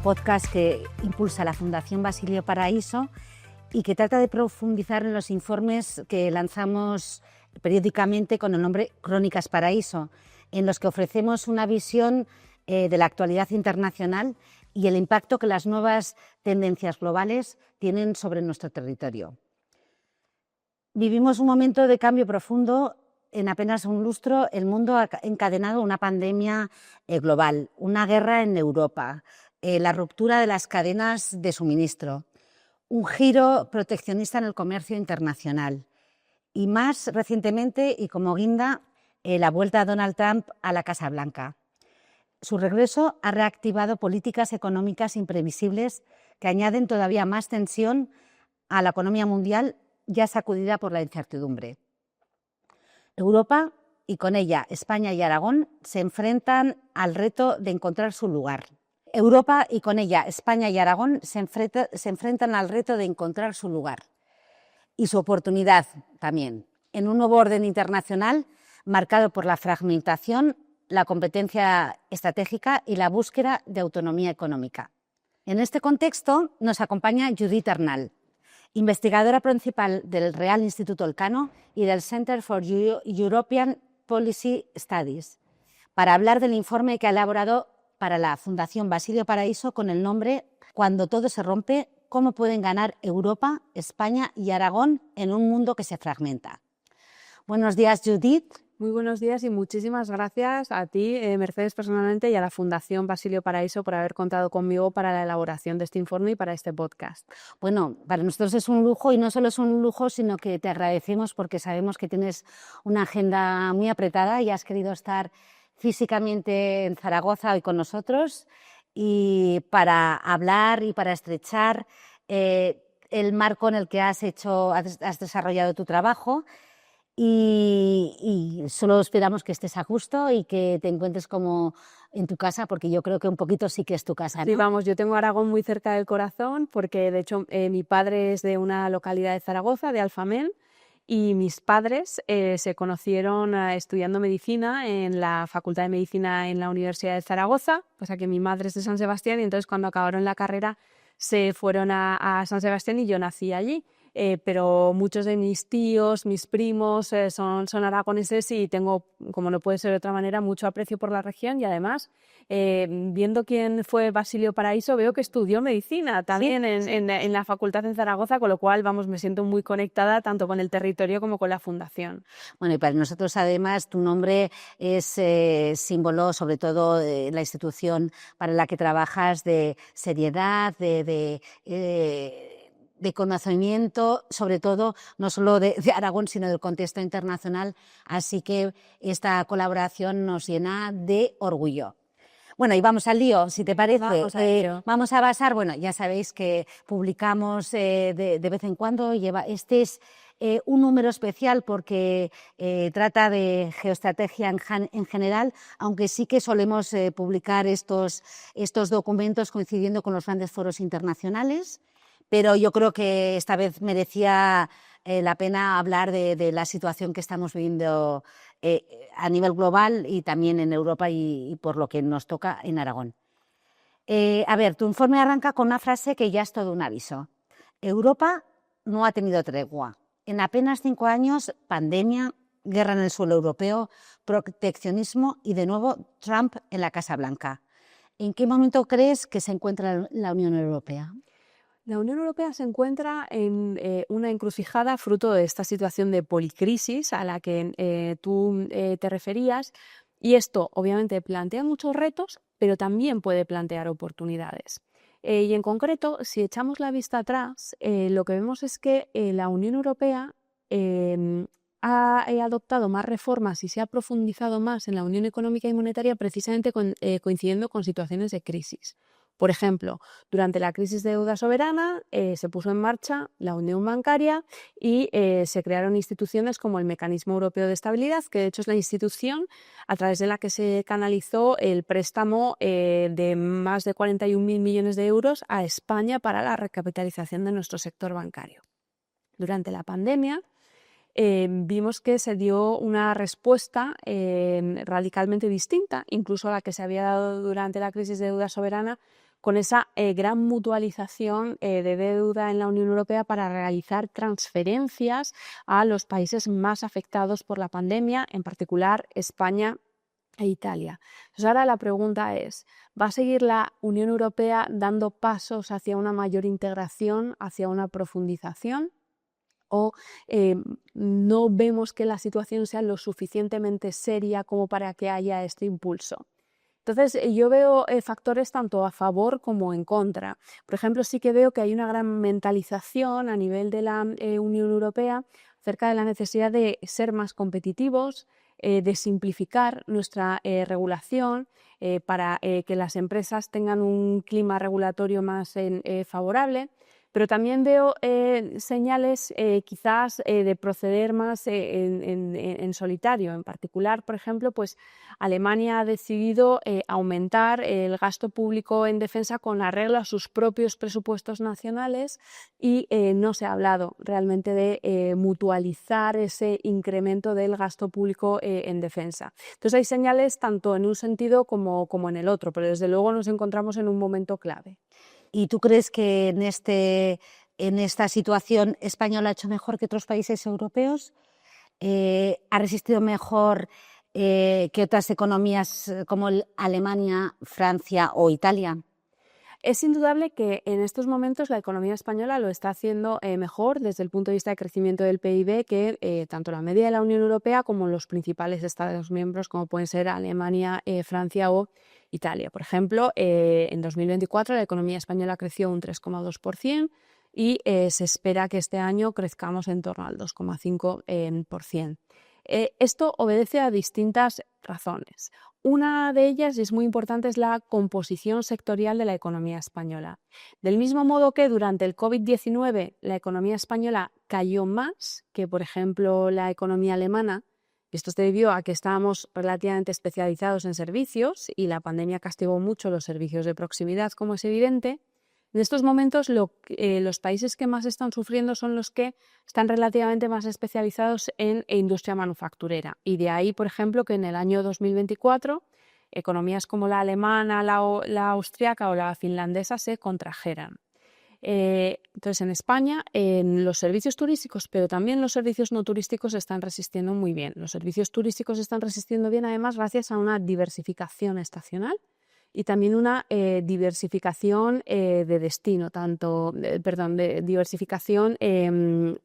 podcast que impulsa la Fundación Basilio Paraíso y que trata de profundizar en los informes que lanzamos periódicamente con el nombre Crónicas Paraíso, en los que ofrecemos una visión de la actualidad internacional y el impacto que las nuevas tendencias globales tienen sobre nuestro territorio. Vivimos un momento de cambio profundo. En apenas un lustro, el mundo ha encadenado una pandemia global, una guerra en Europa, la ruptura de las cadenas de suministro, un giro proteccionista en el comercio internacional y más recientemente, y como guinda, la vuelta de Donald Trump a la Casa Blanca. Su regreso ha reactivado políticas económicas imprevisibles que añaden todavía más tensión a la economía mundial ya sacudida por la incertidumbre. Europa y con ella España y Aragón se enfrentan al reto de encontrar su lugar. Europa y con ella España y Aragón se enfrentan al reto de encontrar su lugar y su oportunidad también en un nuevo orden internacional marcado por la fragmentación, la competencia estratégica y la búsqueda de autonomía económica. En este contexto nos acompaña Judith Arnal, investigadora principal del Real Instituto Elcano y del Center for European Policy Studies, para hablar del informe que ha elaborado para la Fundación Basilio Paraíso con el nombre Cuando todo se rompe, cómo pueden ganar Europa, España y Aragón en un mundo que se fragmenta. Buenos días, Judith. Muy buenos días y muchísimas gracias a ti, Mercedes, personalmente, y a la Fundación Basilio Paraíso por haber contado conmigo para la elaboración de este informe y para este podcast. Bueno, para nosotros es un lujo, y no solo es un lujo, sino que te agradecemos porque sabemos que tienes una agenda muy apretada y has querido estar físicamente en Zaragoza hoy con nosotros y para hablar y para estrechar el marco en el que has desarrollado tu trabajo. Y solo esperamos que estés a gusto y que te encuentres como en tu casa, porque yo creo que un poquito sí que es tu casa, ¿no? Sí, vamos, yo tengo Aragón muy cerca del corazón porque, de hecho, mi padre es de una localidad de Zaragoza, de Alfamén, y mis padres se conocieron estudiando medicina en la Facultad de Medicina en la Universidad de Zaragoza, o sea que mi madre es de San Sebastián, y entonces cuando acabaron la carrera se fueron a San Sebastián y yo nací allí. Pero muchos de mis tíos, mis primos son aragoneses y tengo, como no puede ser de otra manera, mucho aprecio por la región y además, viendo quién fue Basilio Paraíso, veo que estudió medicina también en la facultad en Zaragoza, con lo cual, vamos, me siento muy conectada tanto con el territorio como con la fundación. Bueno, y para nosotros además tu nombre es símbolo, sobre todo de la institución para la que trabajas, de seriedad, de conocimiento, sobre todo, no solo de Aragón, sino del contexto internacional. Así que esta colaboración nos llena de orgullo. Bueno, y vamos al lío, si te parece. Vamos a basar, bueno, ya sabéis que publicamos de vez en cuando, este es un número especial porque trata de geoestrategia en general, aunque sí que solemos publicar estos documentos coincidiendo con los grandes foros internacionales. Pero yo creo que esta vez merecía la pena hablar de la situación que estamos viviendo a nivel global y también en Europa y por lo que nos toca en Aragón. A ver, tu informe arranca con una frase que ya es todo un aviso. Europa no ha tenido tregua. En apenas 5 años, pandemia, guerra en el suelo europeo, proteccionismo y de nuevo Trump en la Casa Blanca. ¿En qué momento crees que se encuentra la Unión Europea? La Unión Europea se encuentra en una encrucijada fruto de esta situación de policrisis a la que tú te referías, y esto obviamente plantea muchos retos, pero también puede plantear oportunidades. Y en concreto, si echamos la vista atrás, lo que vemos es que la Unión Europea ha adoptado más reformas y se ha profundizado más en la Unión Económica y Monetaria precisamente coincidiendo con situaciones de crisis. Por ejemplo, durante la crisis de deuda soberana se puso en marcha la unión bancaria y se crearon instituciones como el Mecanismo Europeo de Estabilidad, que de hecho es la institución a través de la que se canalizó el préstamo de más de 41.000 millones de euros a España para la recapitalización de nuestro sector bancario. Durante la pandemia vimos que se dio una respuesta radicalmente distinta, incluso a la que se había dado durante la crisis de deuda soberana, con esa gran mutualización de deuda en la Unión Europea para realizar transferencias a los países más afectados por la pandemia, en particular España e Italia. Entonces ahora la pregunta es, ¿va a seguir la Unión Europea dando pasos hacia una mayor integración, hacia una profundización? ¿O no vemos que la situación sea lo suficientemente seria como para que haya este impulso? Entonces, yo veo factores tanto a favor como en contra. Por ejemplo, sí que veo que hay una gran mentalización a nivel de la Unión Europea acerca de la necesidad de ser más competitivos, de simplificar nuestra regulación para que las empresas tengan un clima regulatorio más favorable. Pero también veo señales quizás de proceder más en solitario. En particular, por ejemplo, pues Alemania ha decidido aumentar el gasto público en defensa con arreglo a sus propios presupuestos nacionales y no se ha hablado realmente de mutualizar ese incremento del gasto público en defensa. Entonces hay señales tanto en un sentido como en el otro, pero desde luego nos encontramos en un momento clave. ¿Y tú crees que en esta situación España lo ha hecho mejor que otros países europeos? ¿Ha resistido mejor que otras economías como Alemania, Francia o Italia? Es indudable que en estos momentos la economía española lo está haciendo mejor desde el punto de vista de crecimiento del PIB que tanto la media de la Unión Europea como los principales Estados miembros como pueden ser Alemania, Francia o Italia. Por ejemplo, en 2024 la economía española creció un 3,2% y se espera que este año crezcamos en torno al 2,5%. Esto obedece a distintas razones. Una de ellas, y es muy importante, es la composición sectorial de la economía española. Del mismo modo que durante el COVID-19 la economía española cayó más que, por ejemplo, la economía alemana, y esto se debió a que estábamos relativamente especializados en servicios y la pandemia castigó mucho los servicios de proximidad, como es evidente. En estos momentos los países que más están sufriendo son los que están relativamente más especializados en industria manufacturera. Y de ahí, por ejemplo, que en el año 2024 economías como la alemana, la austriaca o la finlandesa se contrajeran. Entonces, en España, los servicios turísticos, pero también los servicios no turísticos están resistiendo muy bien. Los servicios turísticos están resistiendo bien, además, gracias a una diversificación estacional y también una diversificación de destino, de diversificación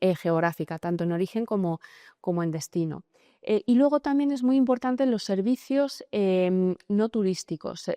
geográfica, tanto en origen como en destino. Y luego también es muy importante los servicios no turísticos,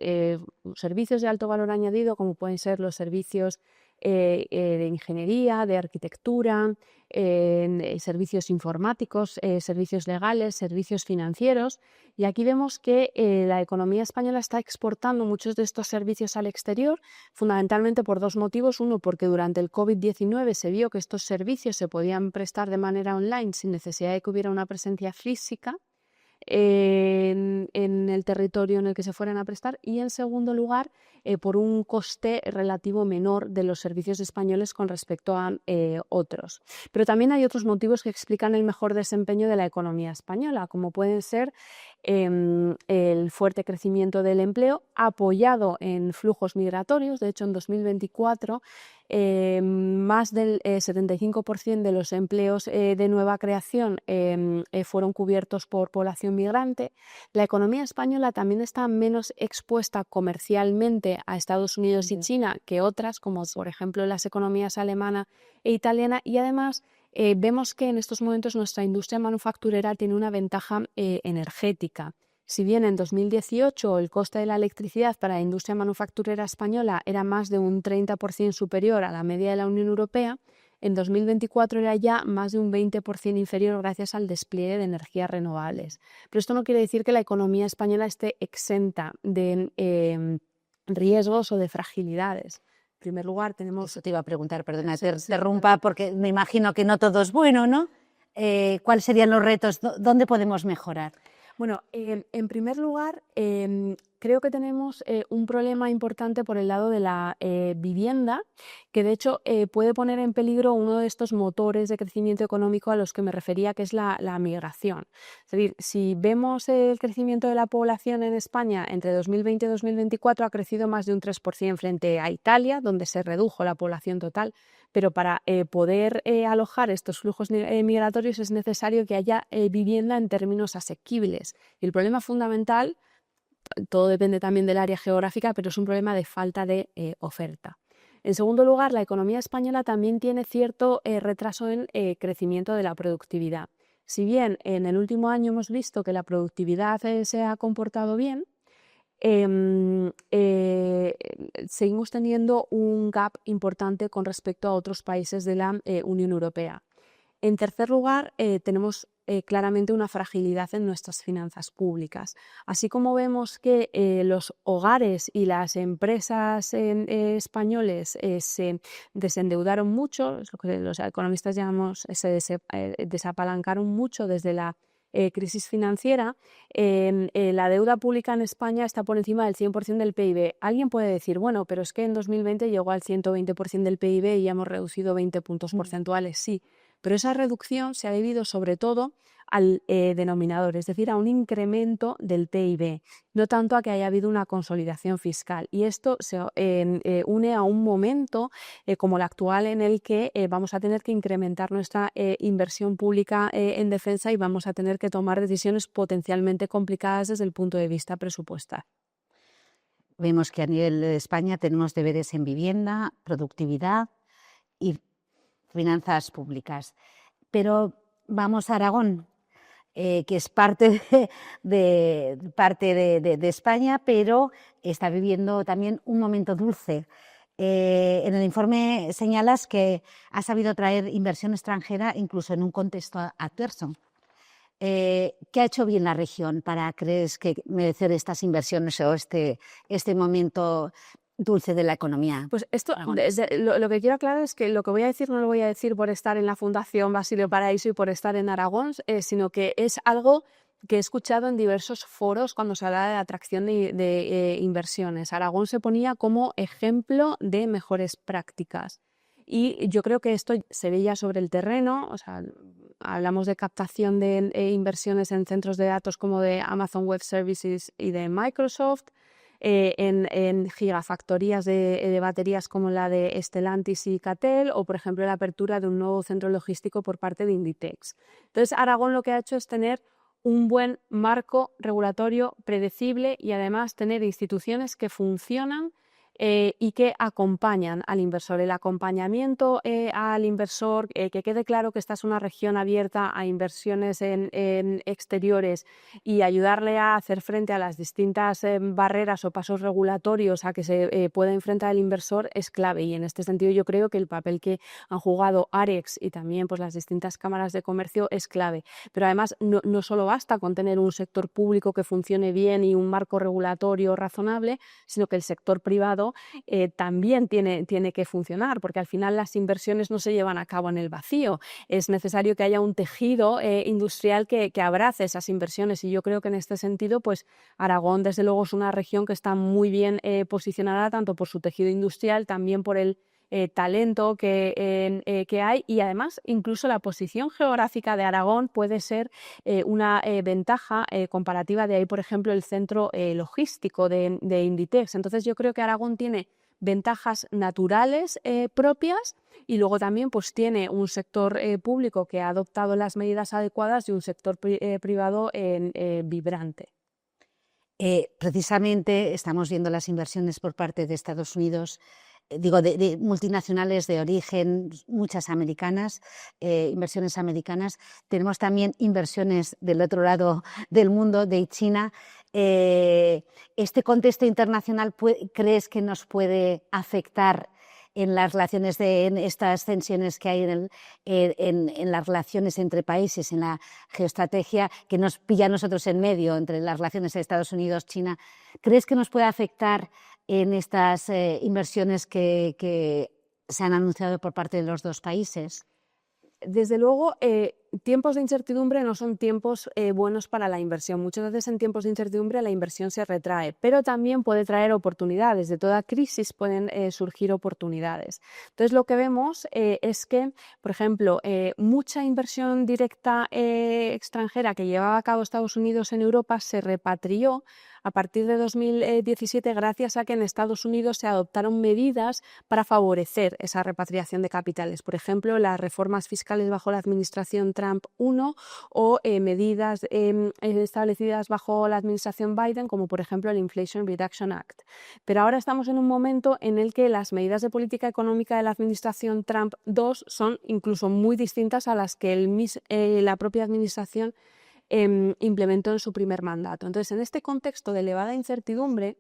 servicios de alto valor añadido, como pueden ser los servicios de ingeniería, de arquitectura, servicios informáticos, servicios legales, servicios financieros. Y aquí vemos que la economía española está exportando muchos de estos servicios al exterior, fundamentalmente por dos motivos. Uno, porque durante el COVID-19 se vio que estos servicios se podían prestar de manera online sin necesidad de que hubiera una presencia física en el territorio en el que se fueran a prestar, y en segundo lugar por un coste relativo menor de los servicios españoles con respecto a otros. Pero también hay otros motivos que explican el mejor desempeño de la economía española, como pueden ser el fuerte crecimiento del empleo apoyado en flujos migratorios. De hecho, en 2024 más del 75% de los empleos de nueva creación fueron cubiertos por población migrante. La economía española también está menos expuesta comercialmente a Estados Unidos y China que otras, como por ejemplo las economías alemana e italiana, y además vemos que en estos momentos nuestra industria manufacturera tiene una ventaja energética. Si bien en 2018 el coste de la electricidad para la industria manufacturera española era más de un 30% superior a la media de la Unión Europea, en 2024 era ya más de un 20% inferior gracias al despliegue de energías renovables. Pero esto no quiere decir que la economía española esté exenta de riesgos o de fragilidades. En primer lugar, tenemos... Eso te iba a preguntar, perdona, te interrumpa, porque me imagino que no todo es bueno, ¿no? ¿Cuáles serían los retos? ¿Dónde podemos mejorar? Bueno, en primer lugar, creo que tenemos un problema importante por el lado de la vivienda, que de hecho puede poner en peligro uno de estos motores de crecimiento económico a los que me refería, que es la migración. Es decir, si vemos el crecimiento de la población en España entre 2020 y 2024 ha crecido más de un 3% frente a Italia, donde se redujo la población total. Pero para poder alojar estos flujos migratorios es necesario que haya vivienda en términos asequibles. Y el problema fundamental, todo depende también del área geográfica, pero es un problema de falta de oferta. En segundo lugar, la economía española también tiene cierto retraso en crecimiento de la productividad. Si bien en el último año hemos visto que la productividad se ha comportado bien, seguimos teniendo un gap importante con respecto a otros países de la Unión Europea. En tercer lugar, tenemos claramente una fragilidad en nuestras finanzas públicas. Así como vemos que los hogares y las empresas españoles se desendeudaron mucho, es lo que los economistas llamamos, se desapalancaron mucho desde la crisis financiera, la deuda pública en España está por encima del 100% del PIB. Alguien puede decir, bueno, pero es que en 2020 llegó al 120% del PIB y ya hemos reducido 20 puntos porcentuales, sí. Pero esa reducción se ha debido sobre todo al denominador, es decir, a un incremento del PIB, no tanto a que haya habido una consolidación fiscal. Y esto se une a un momento como el actual en el que vamos a tener que incrementar nuestra inversión pública en defensa y vamos a tener que tomar decisiones potencialmente complicadas desde el punto de vista presupuestal. Vemos que a nivel de España tenemos deberes en vivienda, productividad y finanzas públicas. Pero vamos a Aragón, que es parte de España, pero está viviendo también un momento dulce. En el informe señalas que ha sabido traer inversión extranjera incluso en un contexto adverso. ¿Qué ha hecho bien la región para, crees, que merecer estas inversiones o este momento dulce de la economía? Pues esto, lo que quiero aclarar es que lo que voy a decir no lo voy a decir por estar en la Fundación Basilio Paraíso y por estar en Aragón, sino que es algo que he escuchado en diversos foros cuando se habla de atracción de inversiones. Aragón se ponía como ejemplo de mejores prácticas. Y yo creo que esto se veía sobre el terreno, o sea, hablamos de captación de inversiones en centros de datos como de Amazon Web Services y de Microsoft, en gigafactorías de baterías como la de Stellantis y Catel, o por ejemplo la apertura de un nuevo centro logístico por parte de Inditex. Entonces Aragón lo que ha hecho es tener un buen marco regulatorio predecible y además tener instituciones que funcionan y que acompañan al inversor. El acompañamiento al inversor, que quede claro que esta es una región abierta a inversiones en exteriores y ayudarle a hacer frente a las distintas barreras o pasos regulatorios a que se pueda enfrentar el inversor es clave. Y en este sentido yo creo que el papel que han jugado AREX y también pues, las distintas cámaras de comercio es clave. Pero además no solo basta con tener un sector público que funcione bien y un marco regulatorio razonable, sino que el sector privado también tiene que funcionar, porque al final las inversiones no se llevan a cabo en el vacío. Es necesario que haya un tejido industrial que abrace esas inversiones y yo creo que en este sentido pues Aragón desde luego es una región que está muy bien posicionada tanto por su tejido industrial, también por el talento que hay y además incluso la posición geográfica de Aragón puede ser una ventaja comparativa. De ahí, por ejemplo, el centro logístico de Inditex. Entonces yo creo que Aragón tiene ventajas naturales propias y luego también pues tiene un sector público que ha adoptado las medidas adecuadas y un sector privado vibrante. Precisamente estamos viendo las inversiones por parte de Estados Unidos, de multinacionales de origen, muchas americanas, inversiones americanas. Tenemos también inversiones del otro lado del mundo, de China. ¿Este contexto internacional crees que nos puede afectar en las relaciones, en estas tensiones que hay en las relaciones entre países, en la geoestrategia que nos pilla a nosotros en medio, entre las relaciones de Estados Unidos-China? ¿Crees que nos puede afectar en estas inversiones que se han anunciado por parte de los dos países? Desde luego, tiempos de incertidumbre no son tiempos buenos para la inversión. Muchas veces en tiempos de incertidumbre la inversión se retrae, pero también puede traer oportunidades. De toda crisis pueden surgir oportunidades. Entonces, lo que vemos es que, por ejemplo, mucha inversión directa extranjera que llevaba a cabo Estados Unidos en Europa se repatrió a partir de 2017 gracias a que en Estados Unidos se adoptaron medidas para favorecer esa repatriación de capitales. Por ejemplo, las reformas fiscales bajo la administración Trump I o medidas establecidas bajo la administración Biden, como por ejemplo el Inflation Reduction Act. Pero ahora estamos en un momento en el que las medidas de política económica de la administración Trump II son incluso muy distintas a las que la propia administración implementó en su primer mandato. Entonces, en este contexto de elevada incertidumbre,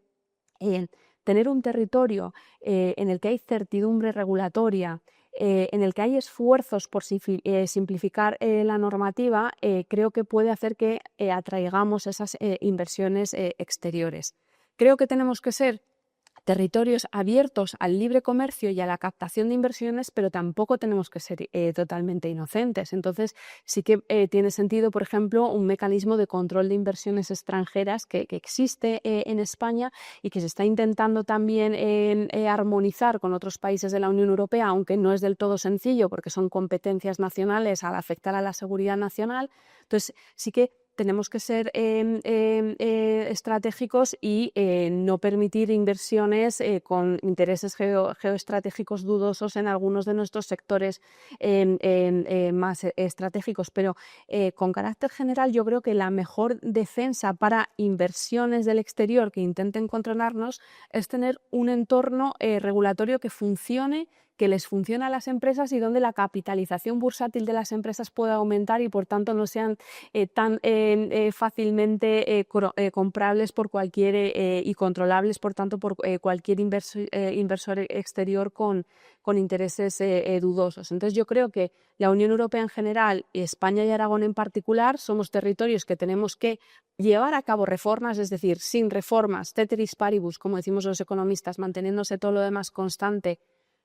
tener un territorio en el que hay certidumbre regulatoria, en el que hay esfuerzos por simplificar la normativa, creo que puede hacer que atraigamos esas inversiones exteriores. Creo que tenemos que ser territorios abiertos al libre comercio y a la captación de inversiones, pero tampoco tenemos que ser totalmente inocentes. Entonces, sí que tiene sentido, por ejemplo, un mecanismo de control de inversiones extranjeras que existe en España y que se está intentando también armonizar con otros países de la Unión Europea, aunque no es del todo sencillo porque son competencias nacionales al afectar a la seguridad nacional. Entonces, sí que tenemos que ser estratégicos y no permitir inversiones con intereses geoestratégicos dudosos en algunos de nuestros sectores más estratégicos. Pero con carácter general, yo creo que la mejor defensa para inversiones del exterior que intenten controlarnos es tener un entorno regulatorio que funcione, que les funciona a las empresas y donde la capitalización bursátil de las empresas pueda aumentar y por tanto no sean tan fácilmente comprables por cualquier y controlables por tanto por cualquier inversor exterior con intereses dudosos. Entonces yo creo que la Unión Europea en general y España y Aragón en particular somos territorios que tenemos que llevar a cabo reformas, es decir, sin reformas, ceteris paribus, como decimos los economistas, manteniéndose todo lo demás constante,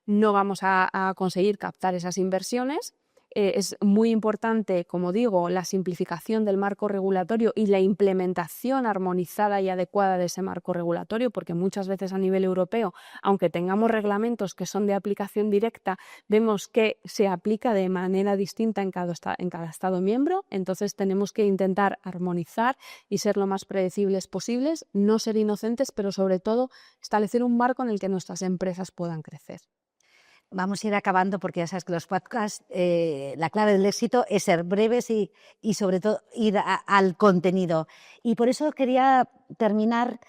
no vamos a conseguir captar esas inversiones. Es muy importante, como digo, la simplificación del marco regulatorio y la implementación armonizada y adecuada de ese marco regulatorio, porque muchas veces a nivel europeo, aunque tengamos reglamentos que son de aplicación directa, vemos que se aplica de manera distinta en cada Estado miembro. Entonces tenemos que intentar armonizar y ser lo más predecibles posibles, no ser inocentes, pero sobre todo establecer un marco en el que nuestras empresas puedan crecer. Vamos a ir acabando porque ya sabes que los podcasts, la clave del éxito es ser breves y sobre todo ir al contenido. Y por eso quería terminar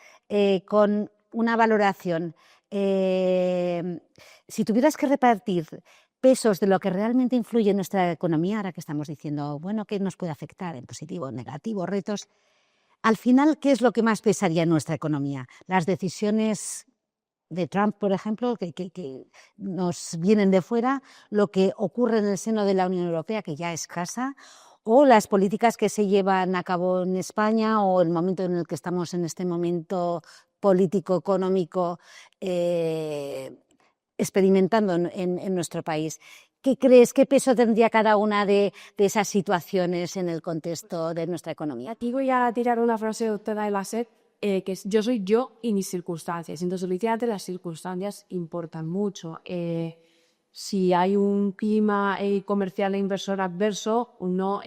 con una valoración. Si tuvieras que repartir pesos de lo que realmente influye en nuestra economía, ahora que estamos diciendo, bueno, ¿qué nos puede afectar en positivo, en negativo, retos? Al final, ¿qué es lo que más pesaría en nuestra economía? Las decisiones de Trump, por ejemplo, que nos vienen de fuera, lo que ocurre en el seno de la Unión Europea, que ya es escasa, o las políticas que se llevan a cabo en España o el momento en el que estamos en este momento político, económico, experimentando en nuestro país. ¿Qué crees? ¿Qué peso tendría cada una de esas situaciones en el contexto de nuestra economía? Aquí voy a tirar una frase de Ortega y Gasset, que es yo soy yo y mis circunstancias. Entonces, literalmente las circunstancias importan mucho. Si hay un clima comercial e inversor adverso, uno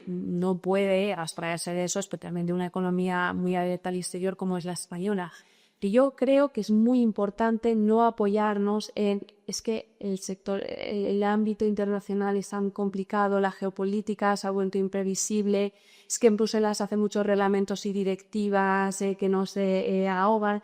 no puede abstraerse de eso, especialmente una economía muy abierta al exterior como es la española. Y yo creo que es muy importante no apoyarnos es que el ámbito internacional es tan complicado, la geopolítica se ha vuelto imprevisible, es que en Bruselas hace muchos reglamentos y directivas que nos ahogan.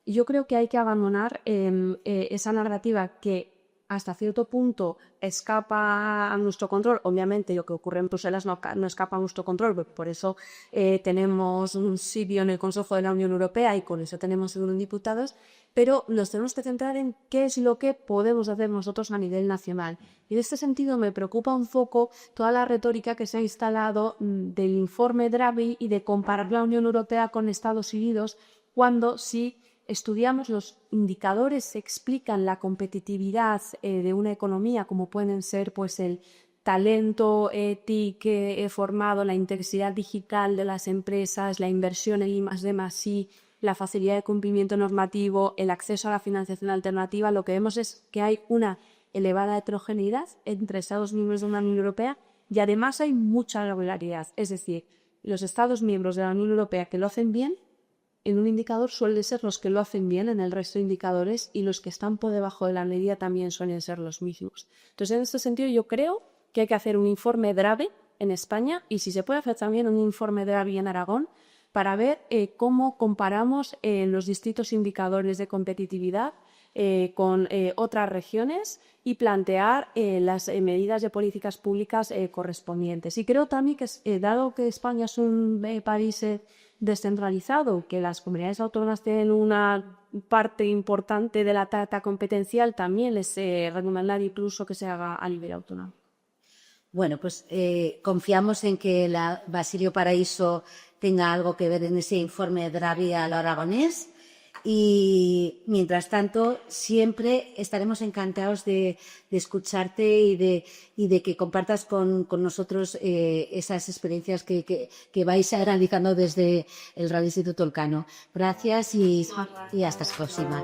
Y yo creo que hay que abandonar esa narrativa que hasta cierto punto escapa a nuestro control. Obviamente lo que ocurre en Bruselas no escapa a nuestro control, por eso tenemos un sitio en el Consejo de la Unión Europea y con eso tenemos eurodiputados, pero nos tenemos que centrar en qué es lo que podemos hacer nosotros a nivel nacional. Y en este sentido me preocupa un poco toda la retórica que se ha instalado del informe Draghi y de comparar la Unión Europea con Estados Unidos, cuando sí estudiamos los indicadores que explican la competitividad de una economía, como pueden ser pues el talento TIC formado, la intensidad digital de las empresas, la inversión en I+D+I, la facilidad de cumplimiento normativo, el acceso a la financiación alternativa, lo que vemos es que hay una elevada heterogeneidad entre Estados miembros de la Unión Europea y además hay mucha regularidad. Es decir, los Estados miembros de la Unión Europea que lo hacen bien, en un indicador suelen ser los que lo hacen bien en el resto de indicadores y los que están por debajo de la media también suelen ser los mismos. Entonces, en este sentido, yo creo que hay que hacer un informe DRABE en España y si se puede hacer también un informe DRABE en Aragón para ver cómo comparamos los distintos indicadores de competitividad con otras regiones y plantear las medidas de políticas públicas correspondientes. Y creo también que, dado que España es un país descentralizado, que las comunidades autónomas tienen una parte importante de la tarta competencial, también les recomendaría incluso que se haga a nivel autonómico. Bueno, pues confiamos en que la Basilio Paraíso tenga algo que ver en ese informe de DRABE a lo aragonés y, mientras tanto, siempre estaremos encantados de escucharte y de que compartas con nosotros esas experiencias que vais realizando desde el Radio Instituto Elcano. Gracias y hasta la próxima.